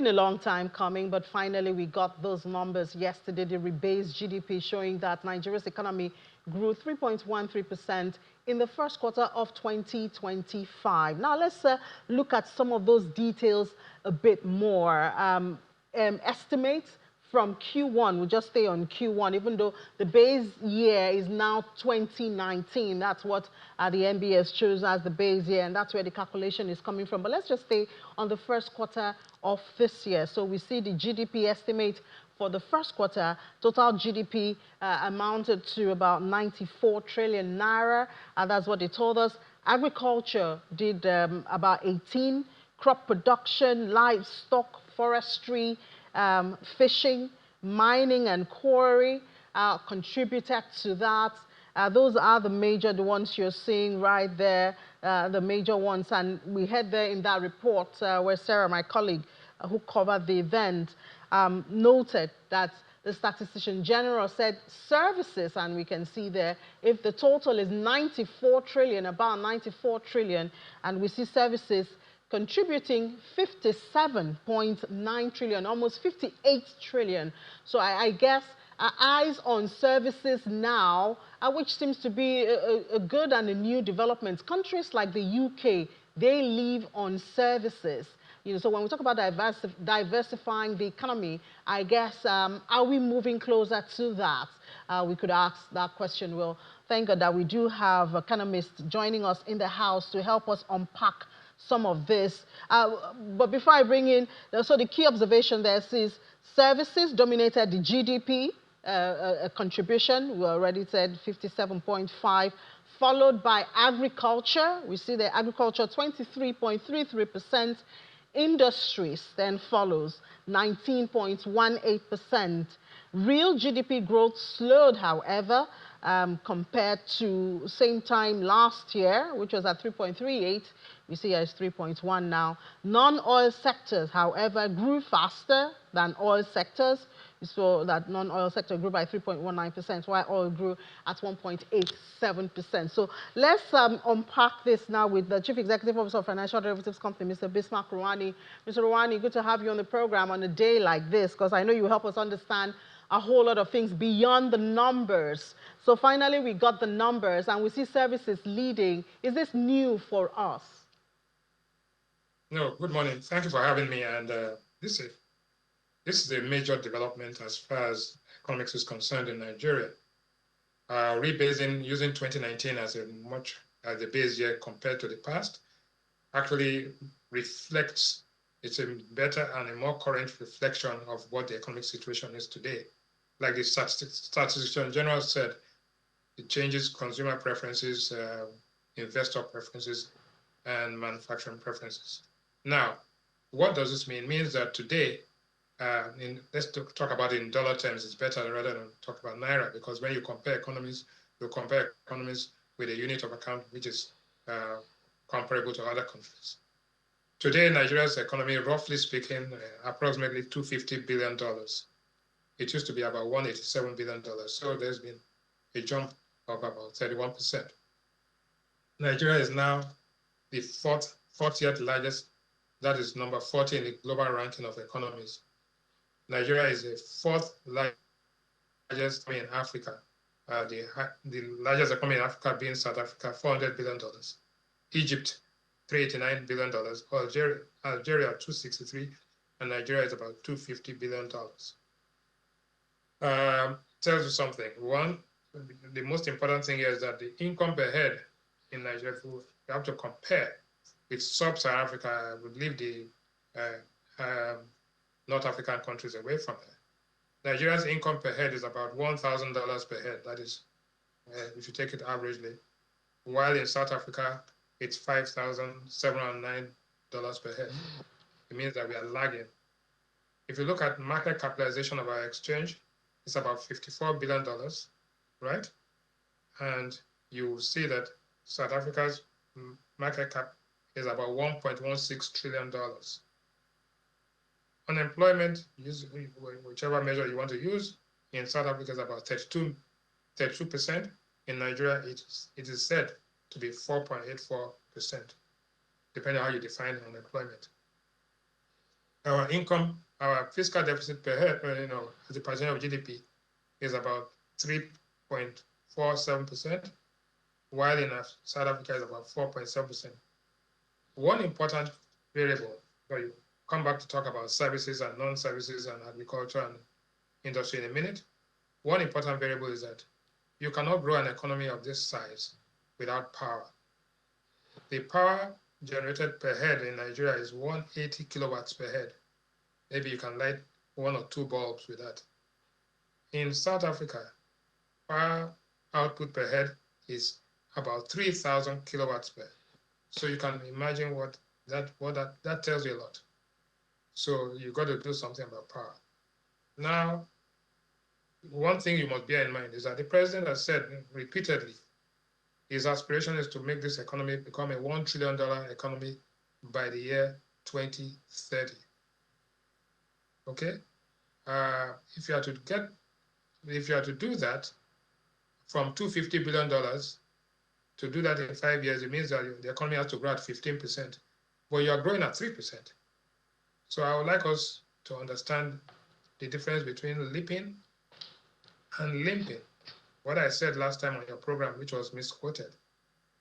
been a long time coming, but finally we got those numbers yesterday, the rebased GDP showing that Nigeria's economy grew 3.13% in the first quarter of 2025. Now let's look at some of those details a bit more. Estimates from Q1, we'll just stay on Q1, even though the base year is now 2019. That's what the NBS chose as the base year, and that's where the calculation is coming from. But let's just stay on the first quarter of this year. So we see the GDP estimate for the first quarter. Total GDP amounted to about 94 trillion naira, and that's what they told us. Agriculture did about 18, crop production, livestock, forestry, fishing, mining and quarry contributed to that. Those are the ones you're seeing right there, the major ones. And we had there in that report where Sarah, my colleague, who covered the event, noted that the Statistician General said services, and we can see there, if the total is 94 trillion, about 94 trillion, and we see services contributing 57.9 trillion, almost 58 trillion. So I guess eyes on services now, which seems to be a good and a new development. Countries like the UK, they live on services. You know, so when we talk about diversifying the economy, I guess, are we moving closer to that? We could ask that question. Well, thank God that we do have economists joining us in the house to help us unpack some of this. But before I bring in, so the key observation there says services dominated the GDP contribution. We already said 57.5, followed by agriculture. We see the agriculture 23.33%. Industries then follows 19.18%. Real GDP growth slowed, however, compared to same time last year, which was at 3.38. We see it's 3.1 now. Non-oil sectors, however, grew faster than oil sectors. We saw that non-oil sector grew by 3.19%, while oil grew at 1.87%. So let's unpack this now with the Chief Executive Officer of Financial Derivatives Company, Mr. Bismarck Rouhani. Mr. Rouhani, good to have you on the program on a day like this, because I know you help us understand a whole lot of things beyond the numbers. So finally, we got the numbers, and we see services leading. Is this new for us? No, good morning. Thank you for having me. And this is a major development as far as economics is concerned in Nigeria. Rebasing using 2019 as the base year compared to the past actually reflects, it's a better and a more current reflection of what the economic situation is today. Like the Statistician General said, it changes consumer preferences, investor preferences, and manufacturing preferences. Now, what does this mean? It means that today, let's talk about it in dollar terms. It's better rather than talk about naira, because when you compare economies, you compare economies with a unit of account which is comparable to other countries. Today, Nigeria's economy, roughly speaking, approximately $250 billion. It used to be about $187 billion. So there's been a jump of about 31%. Nigeria is now the 40th largest, that is number 40 in the global ranking of economies. Nigeria is the fourth largest economy in Africa. The largest economy in Africa being South Africa, $400 billion. Egypt, $389 billion. Algeria, $263, and Nigeria is about $250 billion. Tells you something. One, the most important thing here is that the income per head in Nigeria, you have to compare with sub-Saharan Africa, I would leave the North African countries away from there. Nigeria's income per head is about $1,000 per head. That is, if you take it averagely. While in South Africa, it's $5,709 per head. It means that we are lagging. If you look at market capitalization of our exchange, it's about $54 billion, right? And you will see that South Africa's market cap is about $1.16 trillion. Unemployment, whichever measure you want to use, in South Africa is about 32%. In Nigeria, it is said to be 4.84%, depending on how you define unemployment. our fiscal deficit per head, as a percent of GDP is about 3.47%, while in South Africa is about 4.7%. One important variable, where you come back to talk about services and non-services and agriculture and industry in a minute. One important variable is that you cannot grow an economy of this size without power. The power generated per head in Nigeria is 180 kilowatts per head. Maybe you can light 1 or 2 bulbs with that. In South Africa, power output per head is about 3,000 kilowatts per head. So you can imagine what that tells you a lot. So you got to do something about power. Now, one thing you must bear in mind is that the president has said repeatedly his aspiration is to make this economy become a $1 trillion economy by the year 2030. Okay? If you are to do that from $250 billion, to do that in 5 years, it means that the economy has to grow at 15%, but you are growing at 3%. So I would like us to understand the difference between leaping and limping. What I said last time on your program, which was misquoted,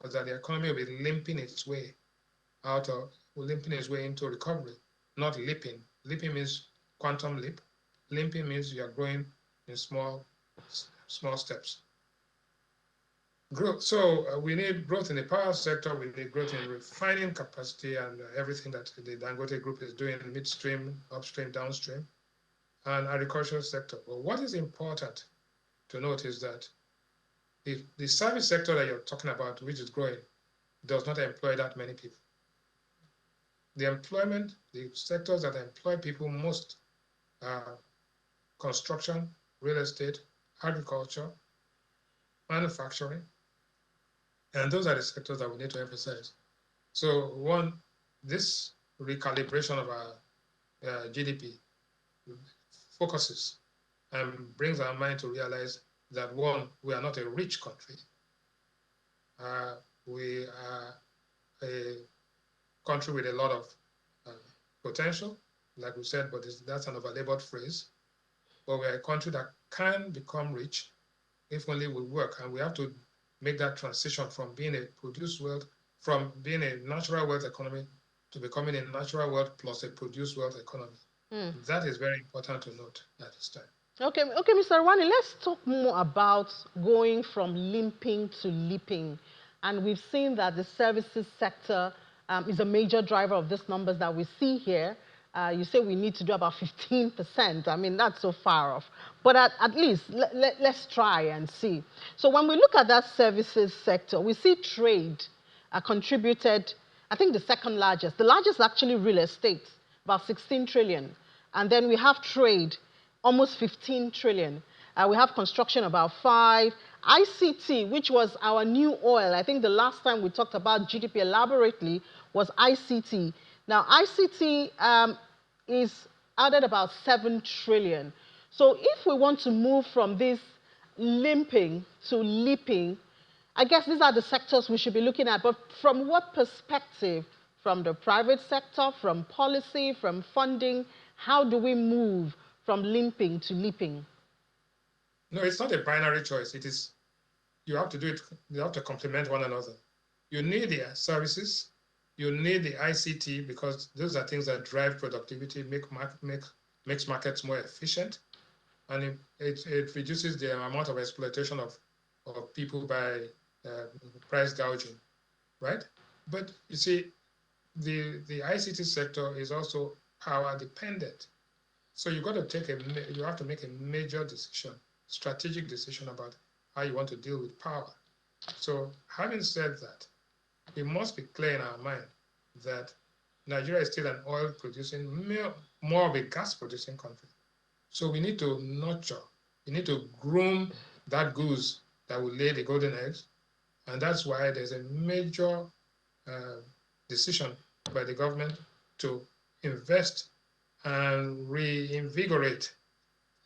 was that the economy will be limping its way into recovery, not leaping. Leaping means quantum leap. Limping means you are growing in small steps. Growth. So we need growth in the power sector. We need growth in refining capacity and everything that the Dangote Group is doing midstream, upstream, downstream, and agricultural sector. But what is important to note is that the service sector that you're talking about, which is growing, does not employ that many people. The sectors that employ people most are construction, real estate, agriculture, manufacturing, and those are the sectors that we need to emphasize. So this recalibration of our GDP focuses and brings our mind to realize that we are not a rich country. We are a country with a lot of potential, like we said, but that's an overlabored phrase. But we are a country that can become rich if only we work, and we have to make that transition from being being a natural wealth economy to becoming a natural wealth plus a produced wealth economy. That is very important to note at this time. Okay, Mr. Rwani, let's talk more about going from limping to leaping. And we've seen that the services sector is a major driver of these numbers that we see here. You say we need to do about 15%. I mean, that's so far off. But at least, let's try and see. So when we look at that services sector, we see trade contributed, I think, the second largest. The largest is actually real estate, about 16 trillion. And then we have trade, almost 15 trillion. We have construction, about 5. ICT, which was our new oil. I think the last time we talked about GDP elaborately was ICT. Now, ICT is added about 7 trillion. So if we want to move from this limping to leaping, I guess these are the sectors we should be looking at. But from what perspective? From the private sector, from policy, from funding? How do we move from limping to leaping? No, it's not a binary choice. It is, you have to do it, you have to complement one another. You need the services, you need the ICT, because those are things that drive productivity, makes markets more efficient, and it reduces the amount of exploitation of people by price gouging, right? But you see, the ICT sector is also power dependent. So you have to make a major decision, strategic decision about how you want to deal with power. So having said that, we must be clear in our mind that Nigeria is still an oil producing, more of a gas producing country. So we need to nurture, we need to groom that goose that will lay the golden eggs. And that's why there's a major decision by the government to invest and reinvigorate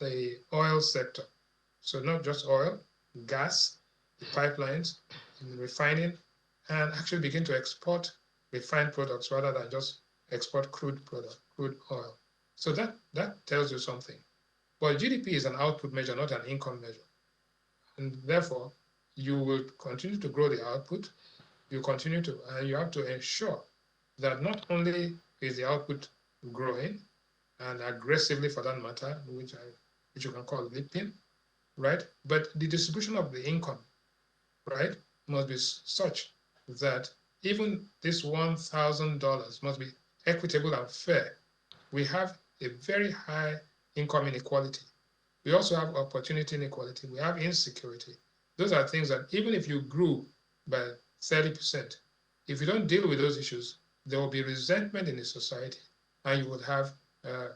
the oil sector. So not just oil, gas, the pipelines, and refining, and actually begin to export refined products rather than just export crude oil. So that tells you something. But GDP is an output measure, not an income measure. And therefore, you will continue to grow the output. You continue to, and you have to ensure that not only is the output growing, and aggressively for that matter, which you can call leaping, right? But the distribution of the income, right, must be such that even this $1,000 must be equitable and fair. We have a very high income inequality. We also have opportunity inequality. We have insecurity. Those are things that even if you grew by 30%, if you don't deal with those issues, there will be resentment in the society and you would have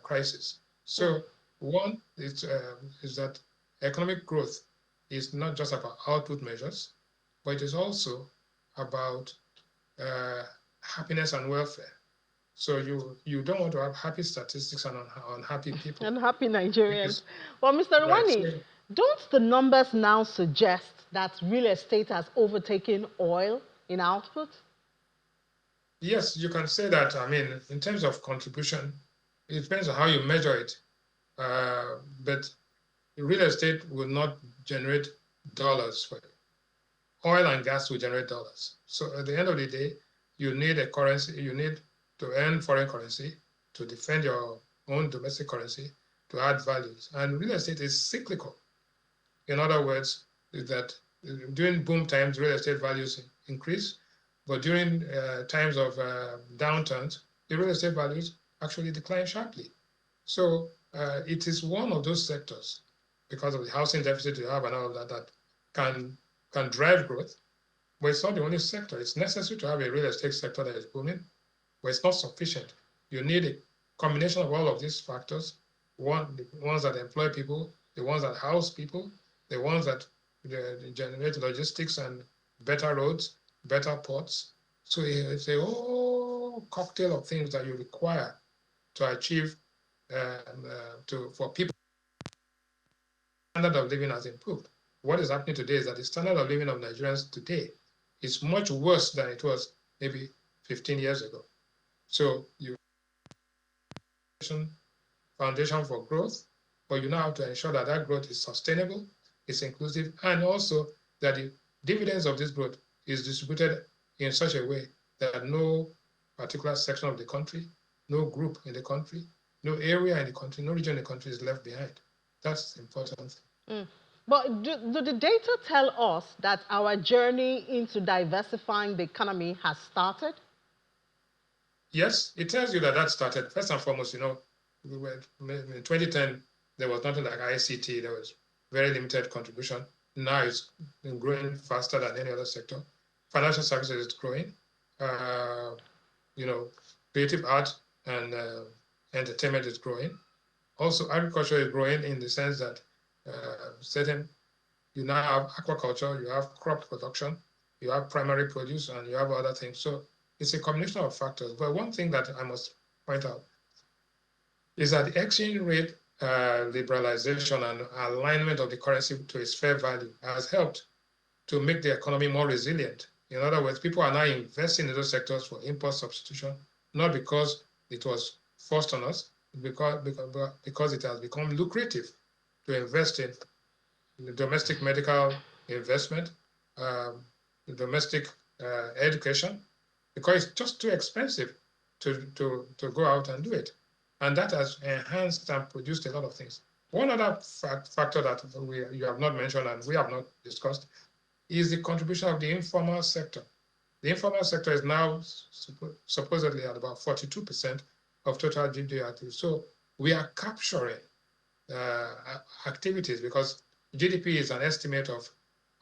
crisis. So one is that economic growth is not just about output measures, but it is also about happiness and welfare. So you don't want to have happy statistics and unhappy people. And happy Nigerians. Because, Well, Mr. right. Rwani, So, don't the numbers now suggest that real estate has overtaken oil in output? yes, you can say that. I mean, in terms of contribution, it depends on how you measure it. But real estate will not generate dollars for you. Oil and gas will generate dollars. So at the end of the day, you need a currency, you need to earn foreign currency to defend your own domestic currency to add values. And real estate is cyclical. In other words, is that during boom times, real estate values increase, but during times of downturns, the real estate values actually decline sharply. So it is one of those sectors, because of the housing deficit you have and all of that, that can drive growth, but it's not the only sector. It's necessary to have a real estate sector that is booming, but it's not sufficient. You need a combination of all of these factors, the ones that employ people, the ones that house people, the ones that generate logistics and better roads, better ports. So it's a whole cocktail of things that you require to achieve for people. Standard of living has improved. What is happening today is that the standard of living of Nigerians today is much worse than it was maybe 15 years ago. So you foundation for growth, but you now have to ensure that that growth is sustainable, it's inclusive, and also that the dividends of this growth is distributed in such a way that no particular section of the country, no group in the country, no area in the country, no region in the country is left behind. That's the important thing. But do the data tell us that our journey into diversifying the economy has started? Yes, it tells you that that started. First and foremost, we were in 2010, there was nothing like ICT. There was very limited contribution. Now it's been growing faster than any other sector. Financial services is growing. Creative art and entertainment is growing. Also, agriculture is growing in the sense that you now have aquaculture, you have crop production, you have primary produce, and you have other things. So it's a combination of factors. But one thing that I must point out is that the exchange rate liberalization and alignment of the currency to its fair value has helped to make the economy more resilient. In other words, people are now investing in those sectors for import substitution, not because it was forced on us, because it has become lucrative to invest in the domestic medical investment, domestic education, because it's just too expensive to go out and do it. And that has enhanced and produced a lot of things. One other factor that you have not mentioned and we have not discussed is the contribution of the informal sector. The informal sector is now supposedly at about 42% of total GDP. So we are capturing activities, because GDP is an estimate of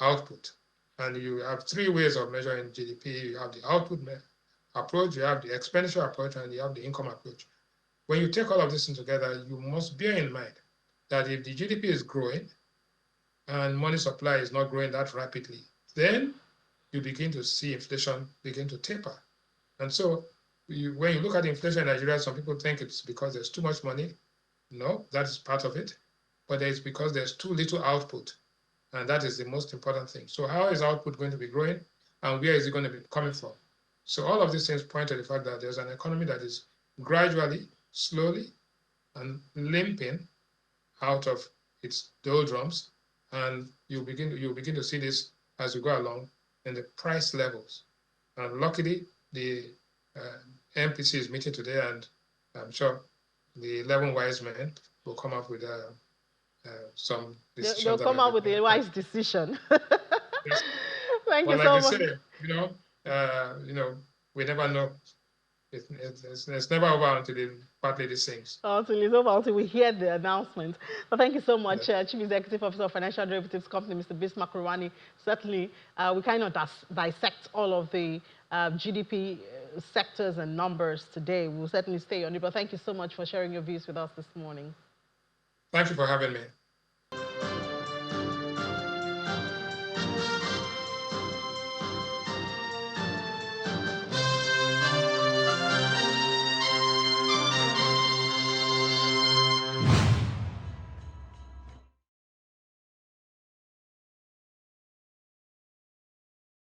output. And you have three ways of measuring GDP. You have the output approach, you have the expenditure approach, and you have the income approach. When you take all of this together, you must bear in mind that if the GDP is growing and money supply is not growing that rapidly, then you begin to see inflation begin to taper. And so when you look at inflation in Nigeria, some people think it's because there's too much money. No, that is part of it. But it's because there's too little output. And that is the most important thing. So how is output going to be growing? And where is it going to be coming from? So all of these things point to the fact that there's an economy that is gradually, slowly, and limping out of its doldrums, and you'll begin to see this as we go along in the price levels. And luckily, the MPC is meeting today, and I'm sure the 11 wise men will come up with some decisions. They'll come up with a wise decision. Yes. Thank you Like so I much. said, we never know. It's never over until the fat lady sings. Until it's over, until we hear the announcement. But thank you so much, Yeah. Chief Executive Officer of Financial Derivatives Company, Mr. Bismarck Rouhani. Certainly, we kind of dissect all of the GDP sectors and numbers today. We'll certainly stay on it. But thank you so much for sharing your views with us this morning. Thank you for having me.